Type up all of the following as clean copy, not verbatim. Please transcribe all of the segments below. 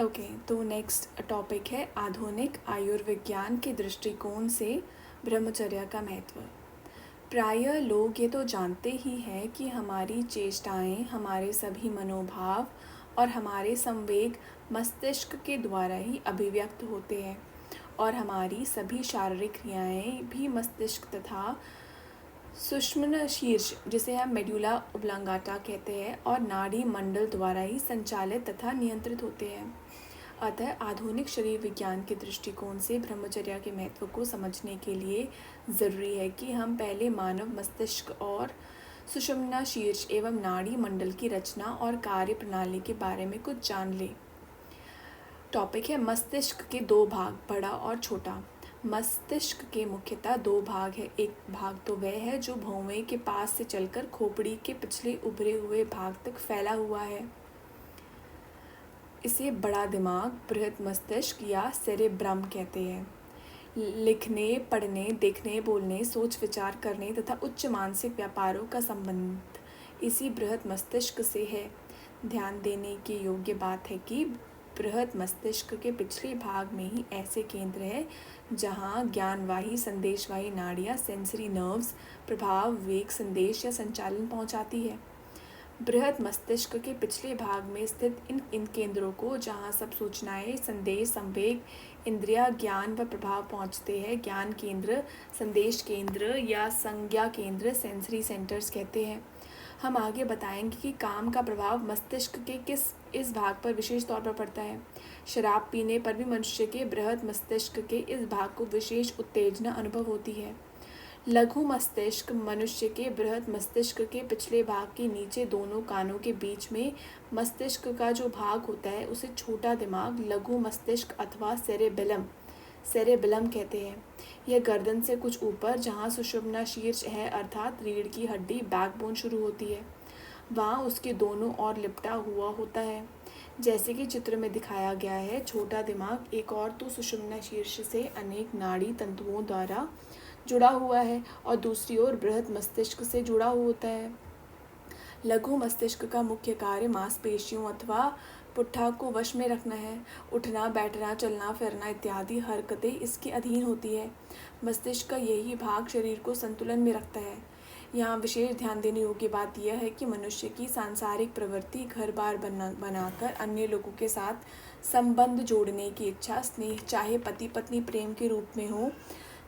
Okay, तो next topic है आधुनिक आयुर्विज्ञान के दृष्टिकोण से ब्रह्मचर्य का महत्व। प्रायः लोग ये तो जानते ही हैं कि हमारी चेष्टाएं, हमारे सभी मनोभाव और हमारे संवेग मस्तिष्क के द्वारा ही अभिव्यक्त होते हैं और हमारी सभी शारीरिक क्रियाएं भी मस्तिष्क तथा सुषुम्ना शीर्ष, जिसे हम मेडुला ओब्लांगाटा कहते हैं, और नाड़ी मंडल द्वारा ही संचालित तथा नियंत्रित होते हैं। अतः आधुनिक शरीर विज्ञान के दृष्टिकोण से ब्रह्मचर्य के महत्व को समझने के लिए ज़रूरी है कि हम पहले मानव मस्तिष्क और सुषुम्ना शीर्ष एवं नाड़ी मंडल की रचना और कार्य प्रणाली के बारे में कुछ जान लें। टॉपिक है मस्तिष्क के दो भाग, बड़ा और छोटा। मस्तिष्क के मुख्यतः दो भाग है। एक भाग तो वह है जो भौवें के पास से चलकर खोपड़ी के पिछले उभरे हुए भाग तक फैला हुआ है। इसे बड़ा दिमाग, बृहद मस्तिष्क या सेरेब्रम कहते हैं। लिखने, पढ़ने, देखने, बोलने, सोच विचार करने तथा उच्च मानसिक व्यापारों का संबंध इसी बृहद मस्तिष्क से है। ध्यान देने की योग्य बात है कि बृहद मस्तिष्क के पिछले भाग में ही ऐसे केंद्र है जहाँ ज्ञानवाही संदेशवाही नाड़ियाँ, सेंसरी नर्व्स, प्रभाव, वेग, संदेश या संचालन पहुँचाती है। बृहद मस्तिष्क के पिछले भाग में स्थित इन केंद्रों को, जहाँ सब सूचनाएं, संदेश, संवेग, इंद्रिया, ज्ञान व प्रभाव पहुँचते हैं, ज्ञान केंद्र, संदेश केंद्र या संज्ञा केंद्र, सेंसरी सेंटर्स कहते हैं। हम आगे बताएंगे कि काम का प्रभाव मस्तिष्क के इस भाग पर विशेष तौर पर पड़ता है। शराब पीने पर भी मनुष्य के बृहद मस्तिष्क के इस भाग को विशेष उत्तेजना अनुभव होती है। लघु मस्तिष्क मनुष्य के बृहद मस्तिष्क के पिछले भाग के नीचे दोनों कानों के बीच में मस्तिष्क का जो भाग होता है उसे छोटा दिमाग, लघु मस्तिष्क अथवा सेरेबेलम कहते हैं। यह गर्दन से कुछ ऊपर, जहाँ सुषुम्ना शीर्ष है अर्थात रीढ़ की हड्डी, बैकबोन शुरू होती है, वहाँ उसके दोनों ओर लिपटा हुआ होता है। जैसे कि चित्र में दिखाया गया है, छोटा दिमाग एक और तो सुषुम्ना शीर्ष से अनेक नाड़ी तंतुओं द्वारा जुड़ा हुआ है और दूसरी ओर बृहद मस्तिष्क से जुड़ा होता है। लघु मस्तिष्क का मुख्य कार्य मांसपेशियों अथवा पुट्ठा को वश में रखना है। उठना, बैठना, चलना फिरना इत्यादि हरकतें इसके अधीन होती है। मस्तिष्क का यही भाग शरीर को संतुलन में रखता है। यहाँ विशेष ध्यान देने योग्य बात यह है कि मनुष्य की सांसारिक प्रवृत्ति घर बार बनाकर अन्य लोगों के साथ संबंध जोड़ने की इच्छा, स्नेह, चाहे पति पत्नी प्रेम के रूप में हो,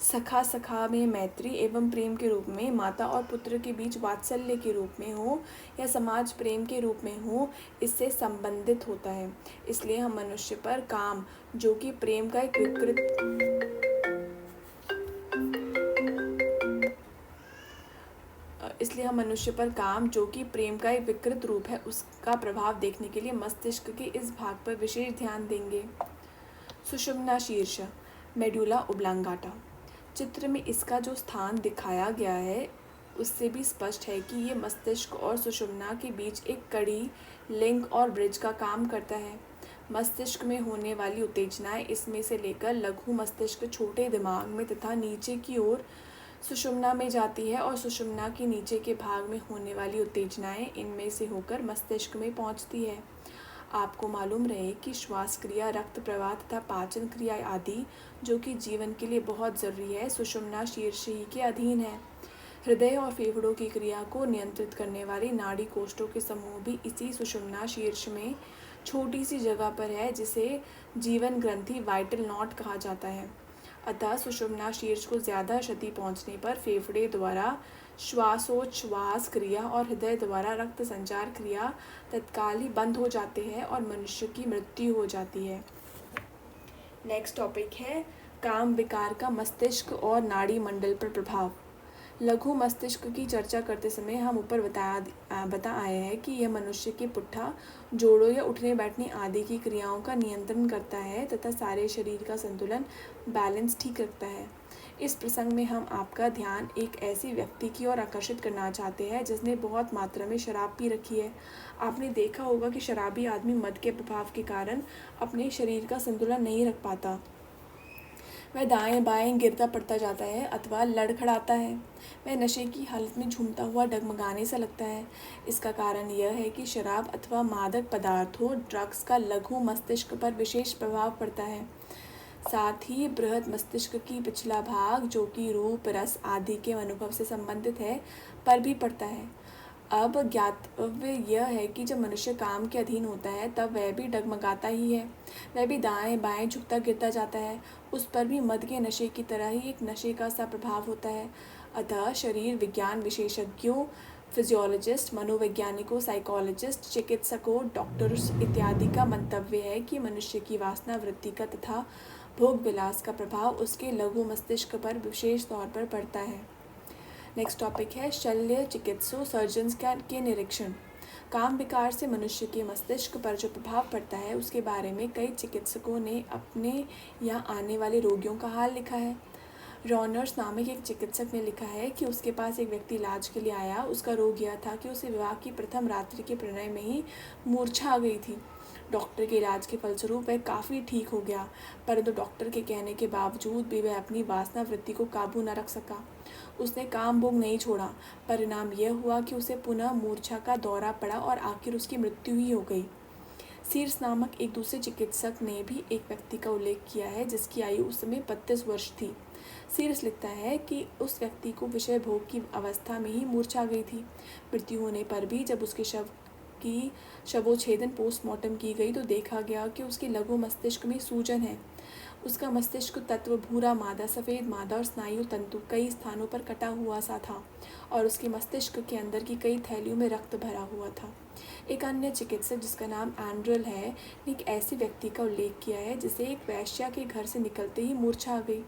सखा सखा में मैत्री एवं प्रेम के रूप में, माता और पुत्र के बीच वात्सल्य के रूप में हो या समाज प्रेम के रूप में हो, इससे संबंधित होता है। इसलिए हम मनुष्य पर काम, जो कि प्रेम का एक विकृत रूप है, उसका प्रभाव देखने के लिए मस्तिष्क के इस भाग पर विशेष ध्यान देंगे। सुषुम्ना शीर्ष, मेडुला ओब्लांगाटा। चित्र में इसका जो स्थान दिखाया गया है उससे भी स्पष्ट है कि ये मस्तिष्क और सुषुम्ना के बीच एक कड़ी, लिंक और ब्रिज का काम करता है। मस्तिष्क में होने वाली उत्तेजनाएं इसमें से लेकर लघु मस्तिष्क छोटे दिमाग में तथा नीचे की ओर सुषुम्ना में जाती है और सुषुम्ना के नीचे के भाग में होने वाली उत्तेजनाएं इनमें से होकर मस्तिष्क में पहुंचती है। आपको मालूम रहे कि श्वास क्रिया, रक्त प्रवाह तथा पाचन क्रिया आदि, जो कि जीवन के लिए बहुत ज़रूरी है, सुषुम्ना शीर्ष ही के अधीन है। हृदय और फेफड़ों की क्रिया को नियंत्रित करने वाली नाड़ी कोष्ठों के समूह भी इसी सुषुम्ना शीर्ष में छोटी सी जगह पर है, जिसे जीवन ग्रंथि, वाइटल नॉट कहा जाता है। अतः सुषुम्ना शीर्ष को ज़्यादा क्षति पहुँचने पर फेफड़े द्वारा श्वासोच्छ्वास क्रिया और हृदय द्वारा रक्त संचार क्रिया तत्काल ही बंद हो जाते हैं और मनुष्य की मृत्यु हो जाती है। नेक्स्ट टॉपिक है काम विकार का मस्तिष्क और नाड़ी मंडल पर प्रभाव। लघु मस्तिष्क की चर्चा करते समय हम ऊपर बता आए हैं कि यह मनुष्य के पुट्ठा, जोड़ों या उठने बैठने आदि की क्रियाओं का नियंत्रण करता है तथा सारे शरीर का संतुलन, बैलेंस ठीक रखता है। इस प्रसंग में हम आपका ध्यान एक ऐसे व्यक्ति की ओर आकर्षित करना चाहते हैं जिसने बहुत मात्रा में शराब पी रखी है। आपने देखा होगा कि शराबी आदमी मद के प्रभाव के कारण अपने शरीर का संतुलन नहीं रख पाता। वह दाएं बाएं गिरता पड़ता जाता है अथवा लड़खड़ाता है। वह नशे की हालत में झूमता हुआ डगमगाने सा लगता है। इसका कारण यह है कि शराब अथवा मादक पदार्थों ड्रग्स का लघु मस्तिष्क पर विशेष प्रभाव पड़ता है। साथ ही बृहद मस्तिष्क की पिछला भाग, जो कि रूप रस आदि के अनुभव से संबंधित है, पर भी पड़ता है। अब ज्ञातव्य यह है कि जब मनुष्य काम के अधीन होता है तब वह भी डगमगाता ही है। वह भी दाएं बाएं झुकता गिरता जाता है। उस पर भी मद के नशे की तरह ही एक नशे का सा प्रभाव होता है। अतः शरीर विज्ञान विशेषज्ञों, फिजियोलॉजिस्ट, मनोवैज्ञानिकों, साइकोलॉजिस्ट, चिकित्सकों, डॉक्टर्स इत्यादि का मंतव्य है कि मनुष्य की वासना वृत्ति का तथा भोग विलास का प्रभाव उसके लघु मस्तिष्क पर विशेष तौर पर पड़ता है। नेक्स्ट टॉपिक है शल्य चिकित्सों सर्जन्स के निरीक्षण। काम विकार से मनुष्य के मस्तिष्क पर जो प्रभाव पड़ता है उसके बारे में कई चिकित्सकों ने अपने यहाँ आने वाले रोगियों का हाल लिखा है। रॉनर्स नामक एक चिकित्सक ने लिखा है कि उसके पास एक व्यक्ति इलाज के लिए आया। उसका रोग यह था कि उसे विवाह की प्रथम रात्रि के प्रणय में ही मूर्छा आ गई थी। डॉक्टर के इलाज के फलस्वरूप वह काफ़ी ठीक हो गया, परंतु डॉक्टर के कहने के बावजूद भी वह अपनी वासना वृत्ति को काबू न रख सका। उसने काम भोग नहीं छोड़ा। परिणाम यह हुआ कि उसे पुनः मूर्छा का दौरा पड़ा और आखिर उसकी मृत्यु ही हो गई। सीर्स नामक एक दूसरे चिकित्सक ने भी एक व्यक्ति का उल्लेख किया है जिसकी आयु उस समय 32 वर्ष थी। सीर्स लिखता है कि उस व्यक्ति को विषय भोग की अवस्था में ही मूर्छा आ गई थी। मृत्यु होने पर भी जब उसके शवोच्छेदन पोस्टमार्टम की गई तो देखा गया कि उसके लघु मस्तिष्क में सूजन है। उसका मस्तिष्क तत्व भूरा मादा, सफ़ेद मादा और स्नायु तंतु कई स्थानों पर कटा हुआ सा था और उसके मस्तिष्क के अंदर की कई थैलियों में रक्त भरा हुआ था। एक अन्य चिकित्सक जिसका नाम एंड्रल है ने एक ऐसे व्यक्ति का उल्लेख किया है जिसे एक वैश्या के घर से निकलते ही मूर्छा आ गई।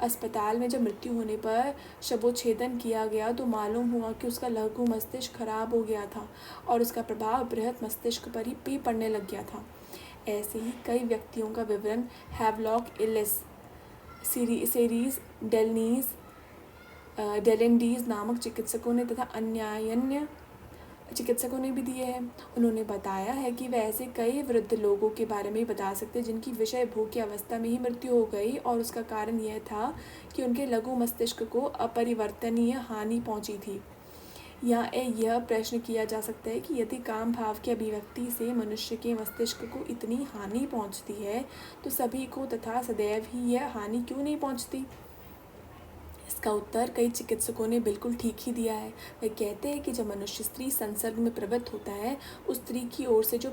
अस्पताल में जब मृत्यु होने पर शवोच्छेदन किया गया तो मालूम हुआ कि उसका लघु मस्तिष्क खराब हो गया था और उसका प्रभाव बृहद मस्तिष्क पर ही पड़ने लग गया था। ऐसे ही कई व्यक्तियों का विवरण हैवलॉक इलिस, सेरीज डेलेंडीज नामक चिकित्सकों ने तथा अन्य चिकित्सकों ने भी दिए हैं। उन्होंने बताया है कि वे ऐसे कई वृद्ध लोगों के बारे में बता सकते जिनकी विषय भोग की अवस्था में ही मृत्यु हो गई और उसका कारण यह था कि उनके लघु मस्तिष्क को अपरिवर्तनीय हानि पहुंची थी। यहाँ यह प्रश्न किया जा सकता है कि यदि काम भाव की अभिव्यक्ति से मनुष्य के मस्तिष्क को इतनी हानि पहुँचती है तो सभी को तथा सदैव ही यह हानि क्यों नहीं पहुँचती। इसका उत्तर कई चिकित्सकों ने बिल्कुल ठीक ही दिया है। वे कहते हैं कि जब मनुष्य स्त्री संसर्ग में प्रवृत्त होता है, उस स्त्री की ओर से जो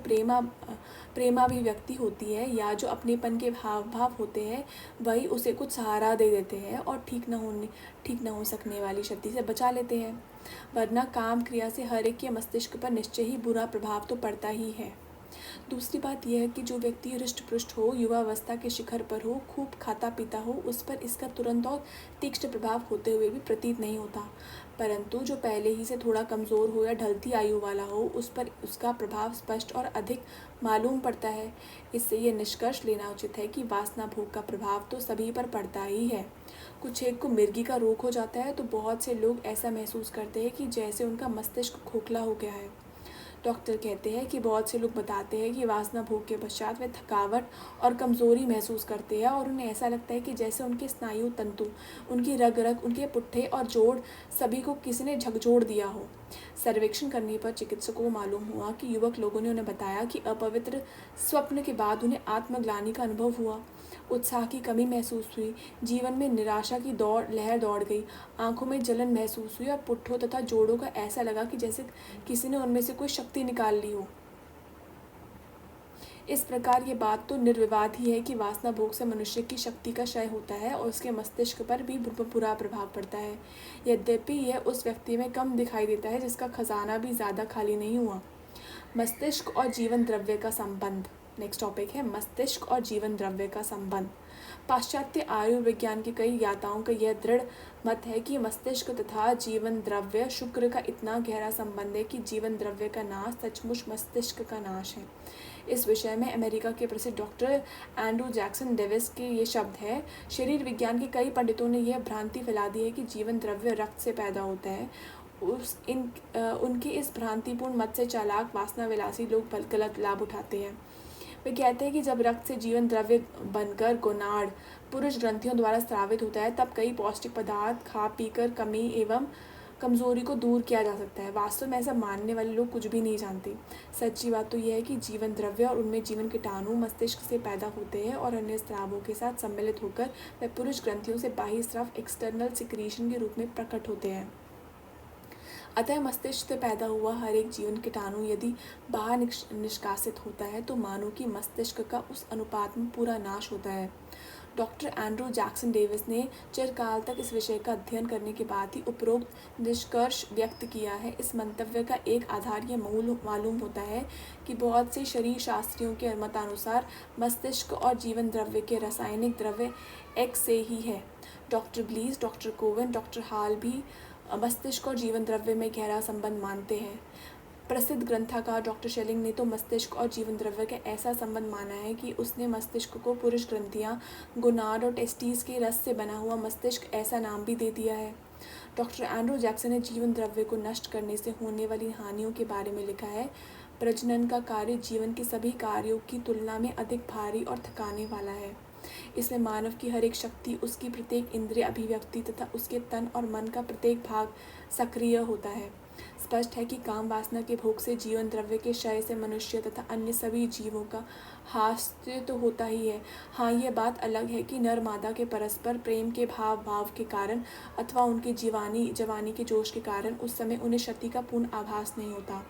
प्रेमाभिव्यक्ति होती है या जो अपनेपन के हाव भाव होते हैं वही उसे कुछ सहारा दे देते हैं और ठीक न हो सकने वाली क्षति से बचा लेते हैं। वरना काम क्रिया से हर एक के मस्तिष्क पर निश्चय ही बुरा प्रभाव तो पड़ता ही है। दूसरी बात यह है कि जो व्यक्ति हृष्ट पुष्ट हो, युवावस्था के शिखर पर हो, खूब खाता पीता हो, उस पर इसका तुरंत और तीक्ष्ण प्रभाव होते हुए भी प्रतीत नहीं होता, परंतु जो पहले ही से थोड़ा कमज़ोर हो या ढलती आयु वाला हो उस पर उसका प्रभाव स्पष्ट और अधिक मालूम पड़ता है। इससे यह निष्कर्ष लेना उचित है कि वासना भोग का प्रभाव तो सभी पर पड़ता ही है। कुछ एक को मिर्गी का रोग हो जाता है तो बहुत से लोग ऐसा महसूस करते हैं कि जैसे उनका मस्तिष्क खोखला हो गया है। डॉक्टर कहते हैं कि बहुत से लोग बताते हैं कि वासना भोग के पश्चात वे थकावट और कमज़ोरी महसूस करते हैं और उन्हें ऐसा लगता है कि जैसे उनके स्नायु तंतु, उनकी रग रग, उनके पुट्ठे और जोड़ सभी को किसी ने झकझोर दिया हो। सर्वेक्षण करने पर चिकित्सकों को मालूम हुआ कि युवक लोगों ने उन्हें बताया कि अपवित्र स्वप्न के बाद उन्हें आत्मग्लानि का अनुभव हुआ, उत्साह की कमी महसूस हुई, जीवन में निराशा की लहर दौड़ गई, आंखों में जलन महसूस हुई और पुट्ठों तथा जोड़ों का ऐसा लगा कि जैसे किसी ने उनमें से कोई शक्ति निकाल ली हो। इस प्रकार ये बात तो निर्विवाद ही है कि वासना भोग से मनुष्य की शक्ति का क्षय होता है और उसके मस्तिष्क पर भी बुरा प्रभाव पड़ता है। यद्यपि यह उस व्यक्ति में कम दिखाई देता है जिसका खजाना भी ज़्यादा खाली नहीं हुआ। मस्तिष्क और जीवन द्रव्य का संबंध। नेक्स्ट टॉपिक है मस्तिष्क और जीवन द्रव्य का संबंध। पाश्चात्य आयुर्विज्ञान के कई ज्ञाताओं का यह दृढ़ मत है कि मस्तिष्क तथा जीवन द्रव्य शुक्र का इतना गहरा संबंध है कि जीवन द्रव्य का नाश सचमुच मस्तिष्क का नाश है। इस विषय में अमेरिका के प्रसिद्ध डॉक्टर एंड्रू जैक्सन डेविस के ये शब्द है। शरीर विज्ञान के कई पंडितों ने यह भ्रांति फैला दी है कि जीवन द्रव्य रक्त से पैदा होता है। उनके इस भ्रांतिपूर्ण मत से चालाक वासना विलासी लोग गलत लाभ उठाते हैं। वे कहते हैं कि जब रक्त से जीवन द्रव्य बनकर गोनाड पुरुष ग्रंथियों द्वारा स्रावित होता है, तब कई पौष्टिक पदार्थ खा पीकर कमी एवं कमजोरी को दूर किया जा सकता है। वास्तव में ऐसा मानने वाले लोग कुछ भी नहीं जानते। सच्ची बात तो यह है कि जीवन द्रव्य और उनमें जीवन कीटाणु मस्तिष्क से पैदा होते हैं और अन्य स्रावों के साथ सम्मिलित होकर वे पुरुष ग्रंथियों से बाह्य स्राव एक्सटर्नल सिक्रीशन के रूप में प्रकट होते हैं। अतः मस्तिष्क से पैदा हुआ हर एक जीवन कीटाणु यदि बाहर निष्कासित होता है तो मानो कि मस्तिष्क का उस अनुपात में पूरा नाश होता है। डॉक्टर एंड्रू जैक्सन डेविस ने चिरकाल तक इस विषय का अध्ययन करने के बाद ही उपरोक्त निष्कर्ष व्यक्त किया है। इस मंतव्य का एक आधार ये मालूम होता है कि बहुत से शरीर शास्त्रियों के मतानुसार मस्तिष्क और जीवन द्रव्य के रासायनिक द्रव्य एक से ही है। डॉक्टर ग्लीस, डॉक्टर कोवन, डॉक्टर हाल भी मस्तिष्क और जीवन द्रव्य में गहरा संबंध मानते हैं। प्रसिद्ध ग्रंथकार डॉक्टर शेलिंग ने तो मस्तिष्क और जीवन द्रव्य का ऐसा संबंध माना है कि उसने मस्तिष्क को पुरुष ग्रंथियां, गोनाड और टेस्टिस के रस से बना हुआ मस्तिष्क ऐसा नाम भी दे दिया है। डॉक्टर एंड्रू जैक्सन ने जीवन द्रव्य को नष्ट करने से होने वाली हानियों के बारे में लिखा है। प्रजनन का कार्य जीवन के सभी कार्यों की तुलना में अधिक भारी और थकाने वाला है। इसमें मानव की हर एक शक्ति, उसकी प्रत्येक इंद्रिय अभिव्यक्ति तथा उसके तन और मन का प्रत्येक भाग सक्रिय होता है। स्पष्ट है कि काम वासना के भोग से जीवन द्रव्य के क्षय से मनुष्य तथा अन्य सभी जीवों का हास्य तो होता ही है। हाँ, यह बात अलग है कि नर मादा के परस्पर प्रेम के भाव के कारण अथवा उनके जवानी के जोश के कारण उस समय उन्हें क्षति का पूर्ण आभास नहीं होता।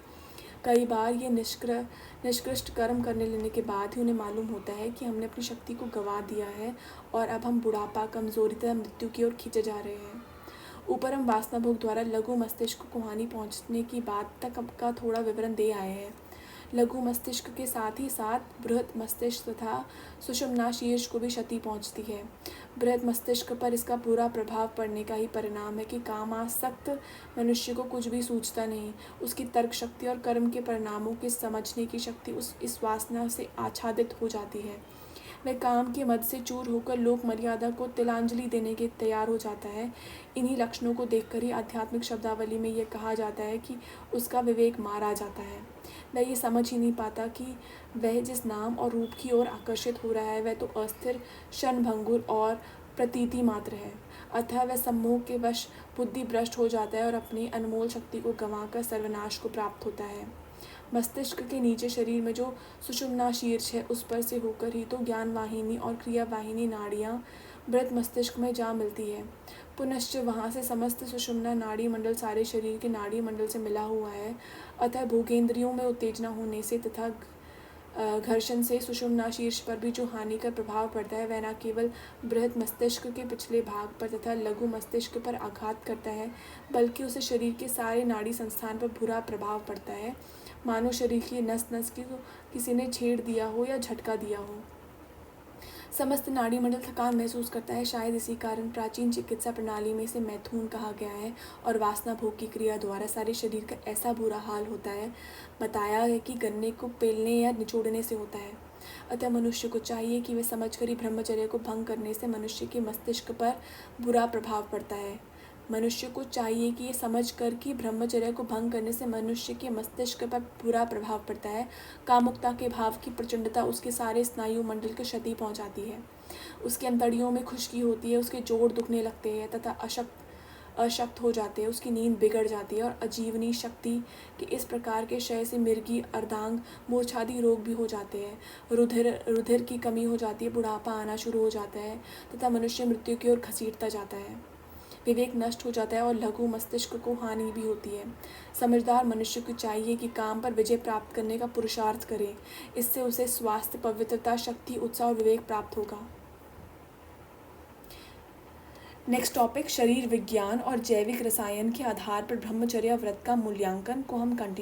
कई बार ये निष्कृष्ट कर्म करने लेने के बाद ही उन्हें मालूम होता है कि हमने अपनी शक्ति को गंवा दिया है और अब हम बुढ़ापा, कमजोरी तथा मृत्यु की ओर खींचे जा रहे हैं। ऊपर हम वासना भोग द्वारा लघु मस्तिष्क को हानि पहुंचने की बात तक का थोड़ा विवरण दे आए हैं। लघु मस्तिष्क के साथ ही साथ बृहत मस्तिष्क तथा सुषुम्ना शीर्ष को भी क्षति पहुंचती है। बृहत मस्तिष्क पर इसका पूरा प्रभाव पड़ने का ही परिणाम है कि कामासक्त मनुष्य को कुछ भी सूझता नहीं। उसकी तर्क शक्ति और कर्म के परिणामों के समझने की शक्ति इस वासना से आच्छादित हो जाती है। वह काम के मद से चूर होकर लोक मर्यादा को तिलांजलि देने के तैयार हो जाता है। इन्हीं लक्षणों को देखकर ही आध्यात्मिक शब्दावली में यह कहा जाता है कि उसका विवेक मारा जाता है। वह ये समझ ही नहीं पाता कि वह जिस नाम और रूप की ओर आकर्षित हो रहा है वह तो अस्थिर, क्षणभंगुर और प्रतीति मात्र है। अतः वह सम्मोह के वश बुद्धि भ्रष्ट हो जाता है और अपनी अनमोल शक्ति को गंवाकर सर्वनाश को प्राप्त होता है। मस्तिष्क के नीचे शरीर में जो सुषुम्ना शीर्ष है उस पर से होकर ही तो ज्ञान वाहिनी और क्रिया वाहिनी नाड़ियाँ बृहत मस्तिष्क में जा मिलती है। पुनश्च वहाँ से समस्त सुषुम्ना नाड़ी मंडल सारे शरीर के नाड़ी मंडल से मिला हुआ है। अतः भोगेंद्रियों में उत्तेजना होने से तथा घर्षण से सुषुम्ना शीर्ष पर भी जो हानिकर प्रभाव पड़ता है वह न केवल बृहत मस्तिष्क के पिछले भाग पर तथा लघु मस्तिष्क पर आघात करता है, बल्कि उसे शरीर के सारे नाड़ी संस्थान पर बुरा प्रभाव पड़ता है, मानो शरीर की नस नस की किसी ने छेड़ दिया हो या झटका दिया हो। समस्त नाड़ी मंडल थकान महसूस करता है। शायद इसी कारण प्राचीन चिकित्सा प्रणाली में इसे मैथुन कहा गया है और वासना भोग की क्रिया द्वारा सारे शरीर का ऐसा बुरा हाल होता है। बताया है कि गन्ने को पेलने या निचोड़ने से होता है। अतः मनुष्य को चाहिए कि वह समझकर ही ब्रह्मचर्य को भंग करने से मनुष्य के मस्तिष्क पर बुरा प्रभाव पड़ता है। मनुष्य को चाहिए कि ये समझ कर कि ब्रह्मचर्य को भंग करने से मनुष्य के मस्तिष्क पर बुरा प्रभाव पड़ता है। कामुकता के भाव की प्रचंडता उसके सारे स्नायु मंडल को क्षति पहुंचाती है। उसके अंतड़ियों में खुश्की होती है, उसके जोड़ दुखने लगते हैं तथा अशक्त हो जाते हैं, उसकी नींद बिगड़ जाती है और अजीवनी शक्ति के इस प्रकार के क्षय से मिर्गी, अर्धांग, मूर्छादि रोग भी हो जाते हैं। रुधिर की कमी हो जाती है, बुढ़ापा आना शुरू हो जाता है तथा मनुष्य मृत्यु की ओर घसीटता जाता है। विवेक नष्ट हो जाता है और लघु मस्तिष्क को हानि भी होती है। समझदार मनुष्य को चाहिए कि काम पर विजय प्राप्त करने का पुरुषार्थ करे। इससे उसे स्वास्थ्य, पवित्रता, शक्ति, उत्साह और विवेक प्राप्त होगा। नेक्स्ट टॉपिक, शरीर विज्ञान और जैविक रसायन के आधार पर ब्रह्मचर्य व्रत का मूल्यांकन को हम कंटिन्यू